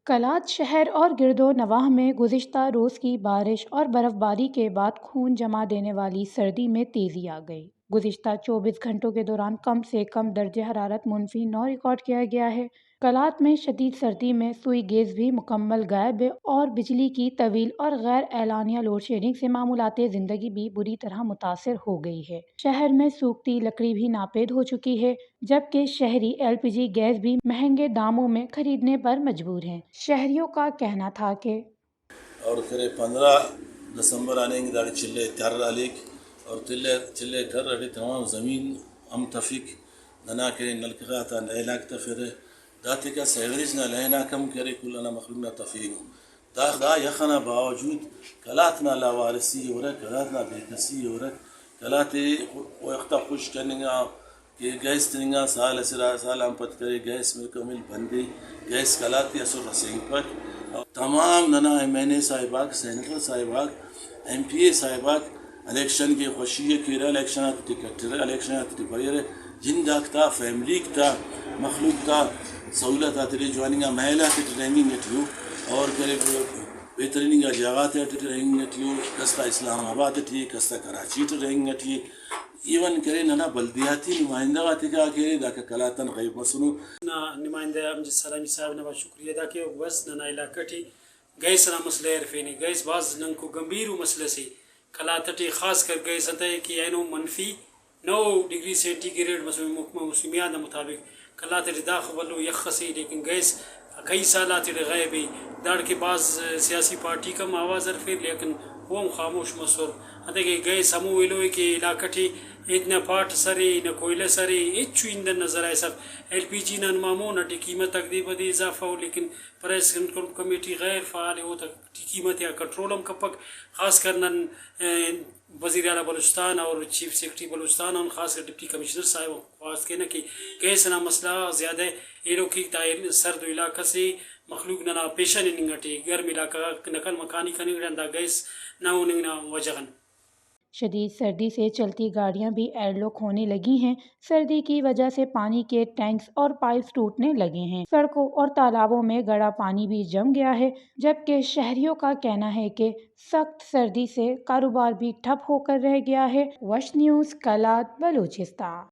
کلات شہر اور گرد و نواح میں گزشتہ روز کی بارش اور برف باری کے بعد خون جما دینے والی سردی میں تیزی آ گئی۔ گزشتہ 24 گھنٹوں کے دوران کم سے کم درجہ حرارت -9 ریکارڈ کیا گیا ہے۔ کلات میں شدید سردی میں سوئی گیس بھی مکمل غائب ہے اور بجلی کی طویل اور غیر اعلانیہ لوڈ شیڈنگ سے معمولات زندگی بھی بری طرح متاثر ہو گئی ہے۔ شہر میں سوکھتی لکڑی بھی ناپید ہو چکی ہے، جبکہ شہری LPG گیس بھی مہنگے داموں میں خریدنے پر مجبور ہیں۔ شہریوں کا کہنا تھا کہ اور 15 دسمبر آنے کی داڑی چلے تر علیک اور چلے تر ابھی تمام زمین ہم تفک ننا کے نلکا تا لیلاک تفرے داتے کا سیغریز نہ لینا کم کرے کلنا مخلوق نہ تفیق دا یخنا باوجود کلاتنا لاوارسی ہو رہا کلاتنا بےکسی ہو رہا کلاتے وقتا خوش کرنے گا کہ گیس تنگا سال ہم پت کرے گیس مکمل بندے گیس کلاتے اثر رسیں پر تمام ننا MNA صاحباک سینیٹر صاحباک MP صاحباک الیکشن کی خوشی کی رہا الیکشن آتی ٹکٹ رہا الیکشن آتی پڑی رہے جن داکتا فیملی تا مخلوق تا سہولت آتی رہی جوانیگا محلہ کی ٹریننگ اٹھیو اور کرے بہترین کا جگات ٹریننگ اٹھیو کستا اسلام آباد اٹھی کستا کراچی ٹریننگ اٹھی ایون کرے ننا بلدیاتی نمائندہ آتی کا کرے داکا کلاتن غیب مسنو نمائندہ امجد سلامی صاحب نے بہت شکریہ دا کہ بس ننا علاقہ ٹی گیس نا مسئلہ عرفینی گیس بعض نن کو گمبھیر مسئلہ سے کلاتٹی خاص کر گیس انتا ہے کہ اینو -9 ڈگری سینٹی گریڈ موسمیات کے مطابق کلاتٹی داخل بلو یخ سے لیکن گیس کئی سالات غائب داڑ کے بعض سیاسی پارٹی کم آواز عرفے لیکن وہ خاموش مسور انتا کہ گیس ہمو ویلوئے کہ علاقہ ٹی اتنا پاٹ سرے نہ کوئلہ سرے اچھو اندن نظر آئے سب LPG نہ مامو نہ قیمت تقدیب دے اضافہ ہو لیکن پریس کنٹرول کمیٹی غیر فعال ہو تک قیمت یا کنٹرول ہم کپک خاص کر نن وزیر اعلیٰ بلوچستان اور چیف سیکرٹری بلوچستان اور خاص کر ڈپٹی کمشنر صاحب خواست کہنا کہ گیس نا مسئلہ زیادہ یہ لوگ کی سرد علاقہ سے مخلوق ننا پیشہ ننگٹی گرم علاقہ نقل مکانی کا نگڑا گیس نہ ہونے نہ وجہن شدید سردی سے چلتی گاڑیاں بھی ایئر لاک ہونے لگی ہیں۔ سردی کی وجہ سے پانی کے ٹینکس اور پائپس ٹوٹنے لگے ہیں۔ سڑکوں اور تالابوں میں گڑا پانی بھی جم گیا ہے، جبکہ شہریوں کا کہنا ہے کہ سخت سردی سے کاروبار بھی ٹھپ ہو کر رہ گیا ہے۔ وش نیوز کلات بلوچستان۔